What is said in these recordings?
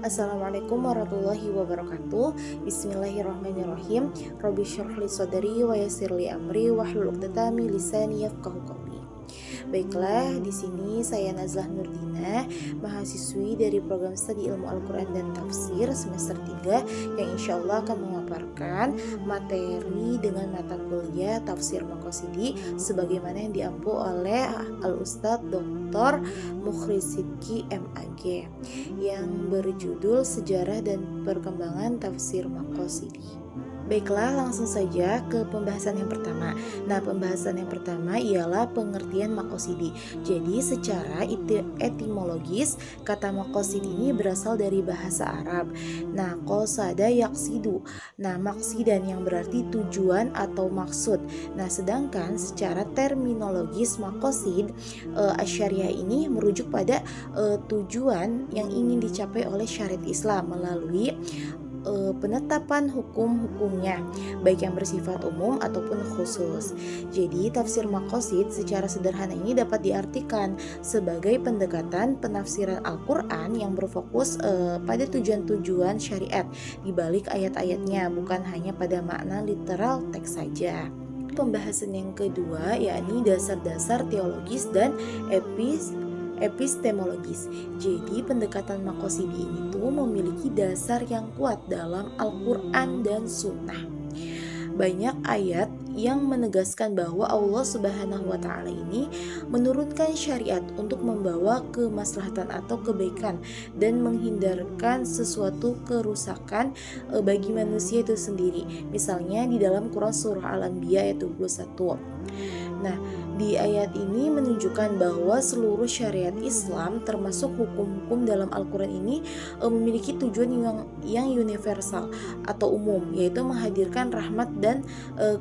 Assalamualaikum warahmatullahi wabarakatuh. Bismillahirrahmanirrahim. Rabbi syrah li sadri wa yassir li amri wahlul 'uqdatam min lisani yafqahu qawli. Baiklah, di sini saya Nazlah Nurdina, mahasiswi dari program studi ilmu Al-Quran dan Tafsir semester 3 yang insya Allah akan memaparkan materi dengan mata kuliah Tafsir Maqasidi sebagaimana yang diampu oleh Al-Ustadz Dr. Mukhris Sidki MAG yang berjudul Sejarah dan Perkembangan Tafsir Maqasidi. Baiklah, langsung saja ke pembahasan yang pertama. Nah, pembahasan yang pertama ialah pengertian maqasidi. Jadi, secara etimologis, kata maqasid ini berasal dari bahasa Arab. Nah, qasada yaqsidu. Nah, maksidan yang berarti tujuan atau maksud. Nah, sedangkan secara terminologis maqasid asyariah ini merujuk pada tujuan yang ingin dicapai oleh syariat Islam melalui penetapan hukum-hukumnya, baik yang bersifat umum ataupun khusus. Jadi tafsir maqasid secara sederhana ini dapat diartikan sebagai pendekatan penafsiran Al-Quran yang berfokus pada tujuan-tujuan syariat di balik ayat-ayatnya, bukan hanya pada makna literal teks saja. Pembahasan yang kedua yakni dasar-dasar teologis dan epistemologis. Jadi pendekatan maqasidi ini tuh memiliki dasar yang kuat dalam Al-Quran dan Sunnah. Banyak ayat yang menegaskan bahwa Allah Subhanahu wa Ta'ala ini menurunkan syariat untuk membawa kemaslahatan atau kebaikan dan menghindarkan sesuatu kerusakan bagi manusia itu sendiri. Misalnya di dalam Quran surah Al-Anbiya ayat 21. Nah, di ayat ini menunjukkan bahwa seluruh syariat Islam termasuk hukum-hukum dalam Al-Quran ini memiliki tujuan yang universal atau umum, yaitu menghadirkan rahmat dan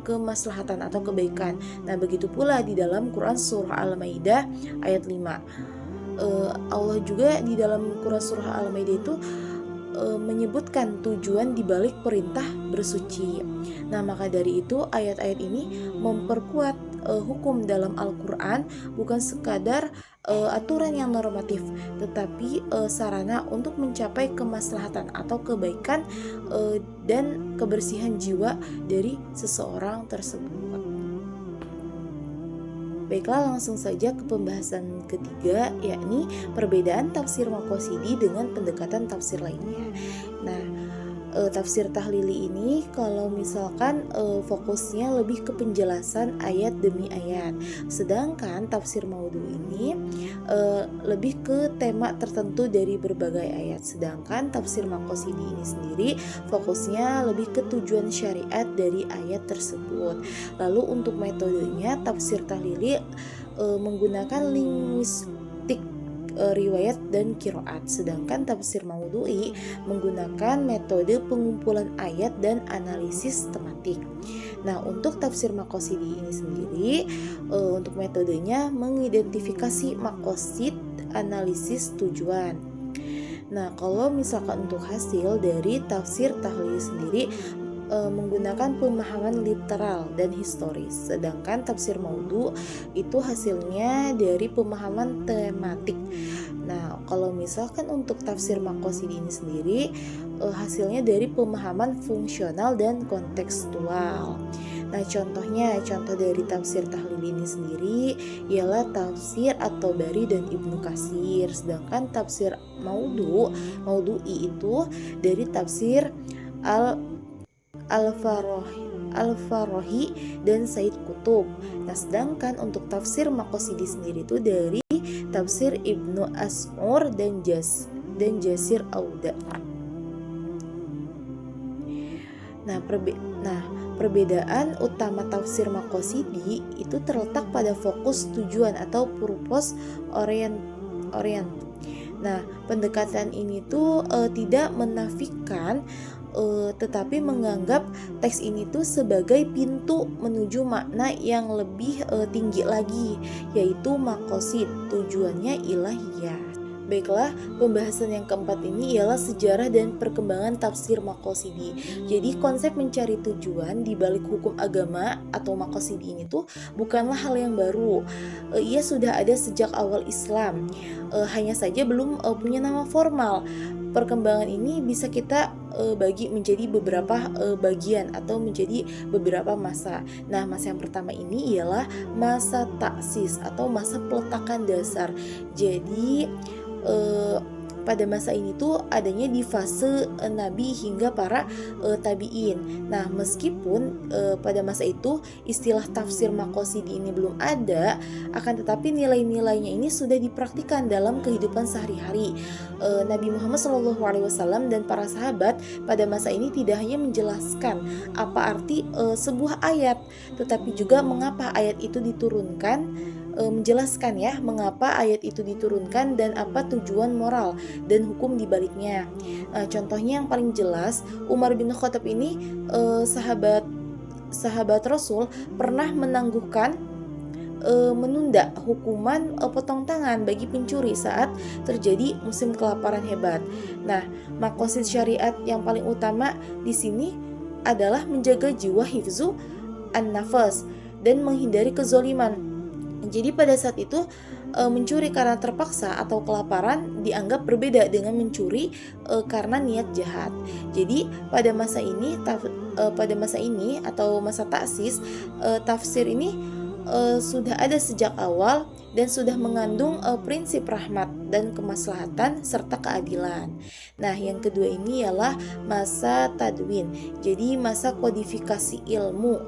kemaslahatan atau kebaikan. Nah, begitu pula di dalam Quran surah Al-Maidah ayat 5. Allah juga di dalam Quran surah Al-Maidah itu menyebutkan tujuan dibalik perintah bersuci. Nah, maka dari itu ayat-ayat ini memperkuat hukum dalam Al-Quran bukan sekadar aturan yang normatif, tetapi sarana untuk mencapai kemaslahatan atau kebaikan dan kebersihan jiwa dari seseorang tersebut. Baiklah, langsung saja ke pembahasan ketiga, yakni perbedaan tafsir maqasidi dengan pendekatan tafsir lainnya. Nah, tafsir tahlili ini kalau misalkan fokusnya lebih ke penjelasan ayat demi ayat, sedangkan tafsir maudhu ini lebih ke tema tertentu dari berbagai ayat. Sedangkan tafsir maqasidi ini sendiri fokusnya lebih ke tujuan syariat dari ayat tersebut. Lalu untuk metodenya, tafsir tahlili menggunakan linguistik riwayat dan qiraat, sedangkan tafsir maudhu'i menggunakan metode pengumpulan ayat dan analisis tematik. Nah, untuk tafsir maqasidi ini sendiri untuk metodenya mengidentifikasi maqasid, analisis tujuan. Nah, kalau misalkan untuk hasil dari tafsir tahlil sendiri menggunakan pemahaman literal dan historis, sedangkan tafsir maudhu itu hasilnya dari pemahaman tematik. Nah, kalau misalkan untuk tafsir maqasidi ini sendiri hasilnya dari pemahaman fungsional dan kontekstual. Nah, contoh dari tafsir tahlil ini sendiri ialah tafsir At-Tabari dan Ibnu Katsir, sedangkan tafsir maudhu'i itu dari tafsir Al-Farahi dan Said Qutb. Nah, sedangkan untuk tafsir maqasidi sendiri itu dari tafsir Ibnu As'ur dan Jasir Auda. Nah, perbedaan utama tafsir maqasidi itu terletak pada fokus tujuan atau purpose orient. Nah, pendekatan ini tuh tidak menafikan tetapi menganggap teks ini tuh sebagai pintu menuju makna yang lebih tinggi lagi, yaitu maqasid, tujuannya ilahiyah. Baiklah, pembahasan yang keempat ini ialah sejarah dan perkembangan tafsir maqasidi. Jadi konsep mencari tujuan di balik hukum agama atau maqasidi ini tuh bukanlah hal yang baru. Ia sudah ada sejak awal Islam. Hanya saja belum punya nama formal. Perkembangan ini bisa kita bagi menjadi beberapa bagian atau menjadi beberapa masa. Nah, masa yang pertama ini ialah masa taksis atau masa peletakan dasar. Jadi pada masa ini tuh adanya di fase Nabi hingga para tabi'in. Nah, meskipun pada masa itu istilah tafsir maqasidi ini belum ada, akan tetapi nilai-nilainya ini sudah dipraktikkan dalam kehidupan sehari-hari. Nabi Muhammad SAW dan para sahabat pada masa ini tidak hanya menjelaskan apa arti sebuah ayat, tetapi juga mengapa ayat itu diturunkan, menjelaskan ya mengapa ayat itu diturunkan dan apa tujuan moral dan hukum di baliknya. Contohnya yang paling jelas, Umar bin Khattab ini sahabat Rasul pernah menangguhkan menunda hukuman potong tangan bagi pencuri saat terjadi musim kelaparan hebat. Nah, maqasid syariat yang paling utama di sini adalah menjaga jiwa hifzu an-nafas dan menghindari kezoliman. Jadi pada saat itu mencuri karena terpaksa atau kelaparan dianggap berbeda dengan mencuri karena niat jahat. Jadi pada masa ini atau masa taksis, tafsir ini sudah ada sejak awal dan sudah mengandung prinsip rahmat dan kemaslahatan serta keadilan. Nah, yang kedua ini ialah masa tadwin. Jadi masa kodifikasi ilmu.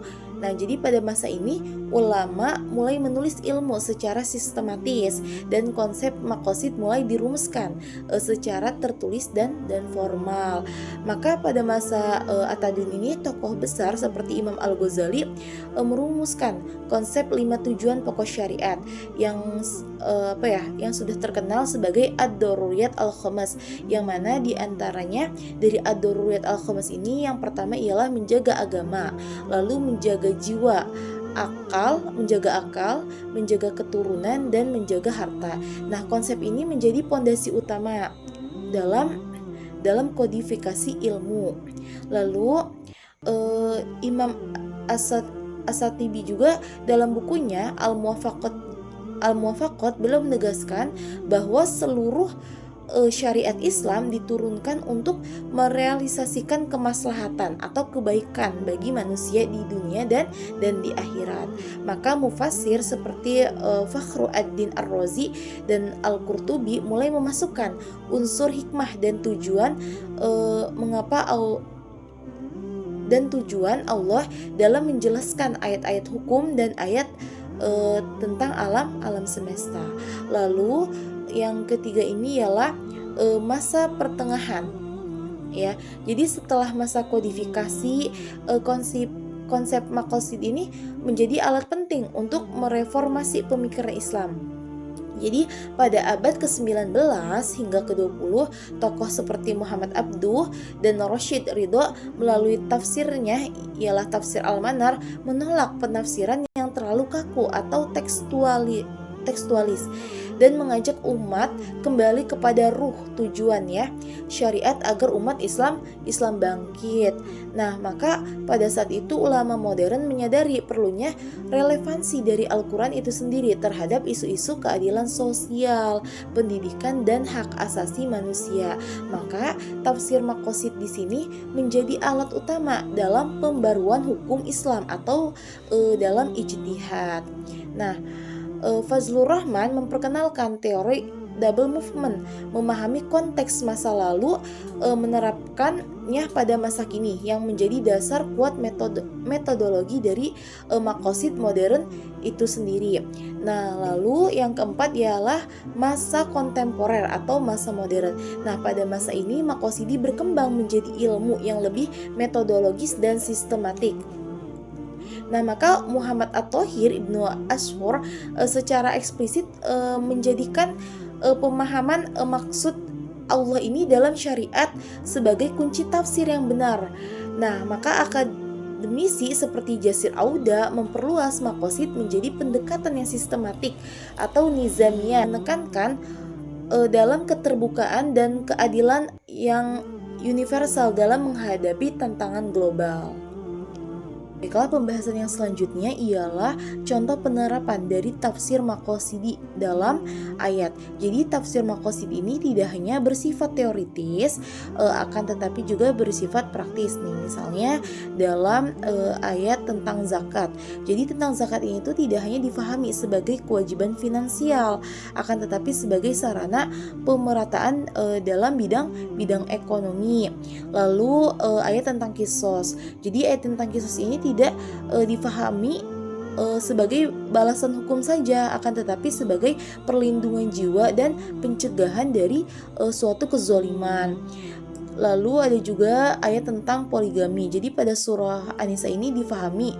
Nah, jadi pada masa ini ulama mulai menulis ilmu secara sistematis dan konsep maqasid mulai dirumuskan secara tertulis dan formal. Maka pada masa At-Tadwin ini tokoh besar seperti Imam Al-Ghazali merumuskan konsep 5 tujuan pokok syariat yang sudah terkenal sebagai Ad-Daruriyat Al-Khamas, yang mana diantaranya dari Ad-Daruriyat Al-Khamas ini yang pertama ialah menjaga agama, lalu menjaga jiwa, menjaga akal, menjaga keturunan, dan menjaga harta. Nah, konsep ini menjadi pondasi utama dalam kodifikasi ilmu. Lalu Imam As-Satibi juga dalam bukunya Al-Muwafaqat beliau menegaskan bahwa seluruh syariat Islam diturunkan untuk merealisasikan kemaslahatan atau kebaikan bagi manusia di dunia dan di akhirat. Maka mufassir seperti Fakhruddin Ar-Razi dan Al-Qurtubi mulai memasukkan unsur hikmah dan tujuan Allah dalam menjelaskan ayat-ayat hukum dan ayat tentang alam semesta. Lalu yang ketiga ini ialah masa pertengahan, ya. Jadi setelah masa kodifikasi, konsep maqasid ini menjadi alat penting untuk mereformasi pemikiran Islam. Jadi pada abad ke-19 hingga ke-20, tokoh seperti Muhammad Abduh dan Rashid Ridho melalui tafsirnya ialah tafsir Al-Manar menolak penafsiran yang terlalu kaku atau tekstualis dan mengajak umat kembali kepada ruh tujuan syariat agar umat Islam bangkit. Nah, maka pada saat itu ulama modern menyadari perlunya relevansi dari Al-Quran itu sendiri terhadap isu-isu keadilan sosial, pendidikan, dan hak asasi manusia. Maka tafsir maqasid di sini menjadi alat utama dalam pembaruan hukum Islam atau dalam ijtihad. Nah, Fazlur Rahman memperkenalkan teori double movement, memahami konteks masa lalu, menerapkannya pada masa kini yang menjadi dasar kuat metodologi dari maqasid modern itu sendiri. Nah, lalu yang keempat ialah masa kontemporer atau masa modern. Nah, pada masa ini maqasidi berkembang menjadi ilmu yang lebih metodologis dan sistematik. Nah, maka Muhammad At-Thahir Ibnu Ashur secara eksplisit menjadikan pemahaman maksud Allah ini dalam syariat sebagai kunci tafsir yang benar. Nah, maka akademisi seperti Jasir Auda memperluas maqasid menjadi pendekatan yang sistematik atau nizamiyah, menekankan dalam keterbukaan dan keadilan yang universal dalam menghadapi tantangan global. Baiklah, pembahasan yang selanjutnya ialah contoh penerapan dari tafsir maqasidi dalam ayat. Jadi tafsir maqasid ini tidak hanya bersifat teoritis, akan tetapi juga bersifat praktis nih. Misalnya dalam ayat tentang zakat. Jadi tentang zakat ini tuh tidak hanya difahami sebagai kewajiban finansial, akan tetapi sebagai sarana pemerataan dalam bidang ekonomi. Lalu ayat tentang kisos. Jadi ayat tentang kisos ini tidak difahami sebagai balasan hukum saja, akan tetapi sebagai perlindungan jiwa dan pencegahan dari suatu kezaliman. Lalu ada juga ayat tentang poligami. Jadi pada surah An-Nisa ini difahami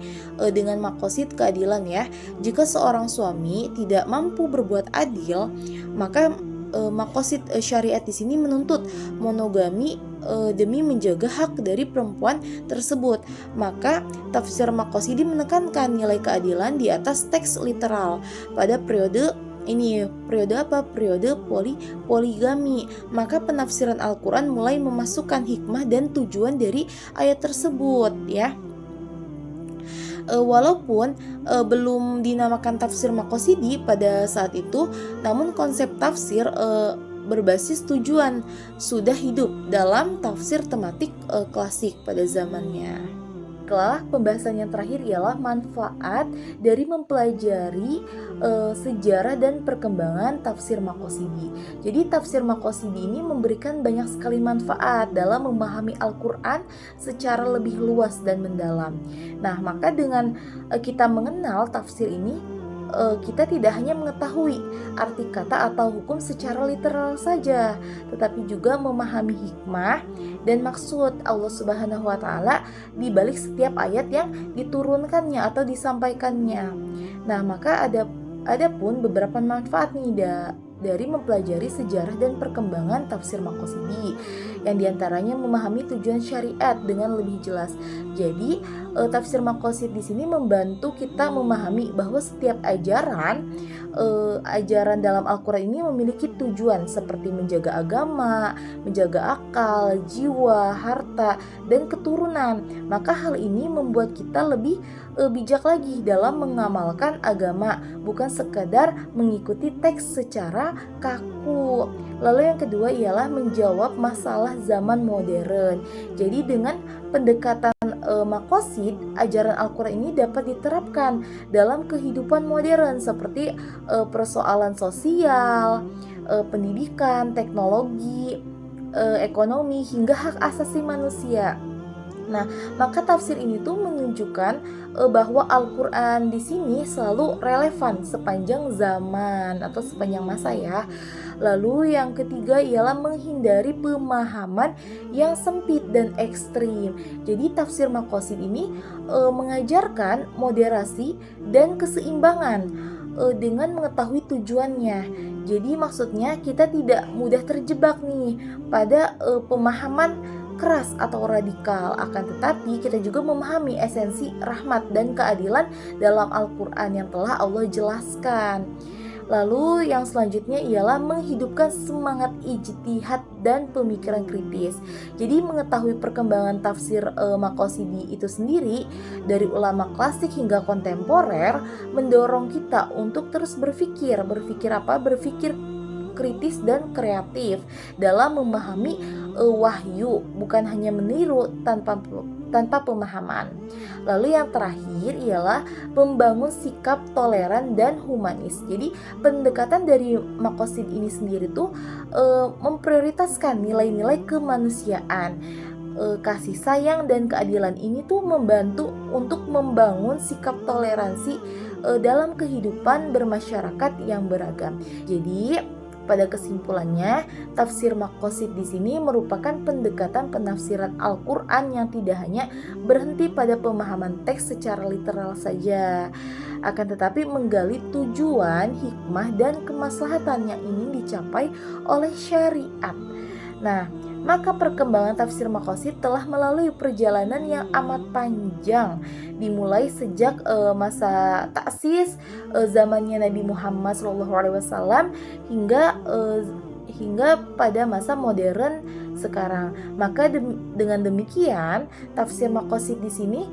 dengan maqasid keadilan ya. Jika seorang suami tidak mampu berbuat adil, maka maqasid syariat di sini menuntut monogami demi menjaga hak dari perempuan tersebut. Maka tafsir maqasidi menekankan nilai keadilan di atas teks literal pada periode ini. Periode apa? Periode poligami. Maka penafsiran Al-Quran mulai memasukkan hikmah dan tujuan dari ayat tersebut ya. Walaupun belum dinamakan tafsir maqasidi pada saat itu, namun konsep tafsir berbasis tujuan sudah hidup dalam tafsir tematik klasik pada zamannya. Pembahasan yang terakhir ialah manfaat dari mempelajari sejarah dan perkembangan tafsir maqasidi. Jadi tafsir maqasidi ini memberikan banyak sekali manfaat dalam memahami Al-Quran secara lebih luas dan mendalam. Nah, maka dengan kita mengenal tafsir ini, kita tidak hanya mengetahui arti kata atau hukum secara literal saja, tetapi juga memahami hikmah dan maksud Allah Subhanahu wa Ta'ala di balik setiap ayat yang diturunkannya atau disampaikannya. Nah, maka ada pun beberapa manfaat nih dari mempelajari sejarah dan perkembangan tafsir maqasidi, yang diantaranya memahami tujuan syariat dengan lebih jelas. Jadi tafsir maqasid di sini membantu kita memahami bahwa setiap ajaran dalam Al-Quran ini memiliki tujuan seperti menjaga agama, menjaga akal, jiwa, harta, dan keturunan. Maka hal ini membuat kita lebih bijak lagi dalam mengamalkan agama, bukan sekadar mengikuti teks secara kaku. Lalu yang kedua ialah menjawab masalah zaman modern. Jadi dengan pendekatan maqasid, ajaran Al-Quran ini dapat diterapkan dalam kehidupan modern seperti persoalan sosial, pendidikan, teknologi, ekonomi, hingga hak asasi manusia. Nah, maka tafsir ini tuh menunjukkan bahwa Al-Quran di sini selalu relevan sepanjang zaman atau sepanjang masa ya. Lalu yang ketiga ialah menghindari pemahaman yang sempit dan ekstrim. Jadi tafsir maqasid ini mengajarkan moderasi dan keseimbangan dengan mengetahui tujuannya. Jadi maksudnya kita tidak mudah terjebak nih pada pemahaman keras atau radikal, akan tetapi kita juga memahami esensi rahmat dan keadilan dalam Al-Quran yang telah Allah jelaskan. Lalu yang selanjutnya ialah menghidupkan semangat ijtihad dan pemikiran kritis. Jadi mengetahui perkembangan tafsir maqasidi itu sendiri dari ulama klasik hingga kontemporer mendorong kita untuk terus berpikir kritis dan kreatif dalam memahami wahyu, bukan hanya meniru tanpa pemahaman. Lalu yang terakhir ialah membangun sikap toleran dan humanis. Jadi pendekatan dari maqasid ini sendiri tuh memprioritaskan nilai-nilai kemanusiaan. Kasih sayang dan keadilan ini tuh membantu untuk membangun sikap toleransi dalam kehidupan bermasyarakat yang beragam. Jadi pada kesimpulannya, tafsir maqasid di sini merupakan pendekatan penafsiran Al-Quran yang tidak hanya berhenti pada pemahaman teks secara literal saja, akan tetapi menggali tujuan, hikmah, dan kemaslahatan yang ingin dicapai oleh syariat. Nah, maka perkembangan tafsir maqasid telah melalui perjalanan yang amat panjang, dimulai sejak masa taksis zamannya Nabi Muhammad SAW hingga pada masa modern sekarang. Maka dengan demikian, tafsir maqasid di sini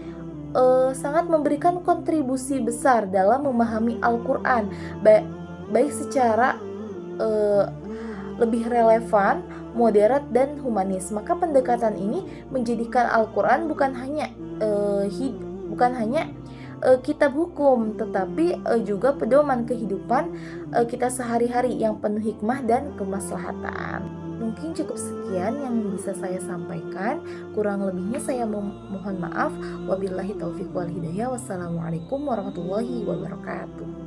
sangat memberikan kontribusi besar dalam memahami Al-Qur'an, baik secara lebih relevan, moderat, dan humanis. Maka pendekatan ini menjadikan Al-Quran bukan hanya kitab hukum, tetapi juga pedoman kehidupan kita sehari-hari yang penuh hikmah dan kemaslahatan. Mungkin cukup sekian yang bisa saya sampaikan. Kurang lebihnya saya mohon maaf. Wabillahi taufiq wal hidayah. Wassalamualaikum warahmatullahi wabarakatuh.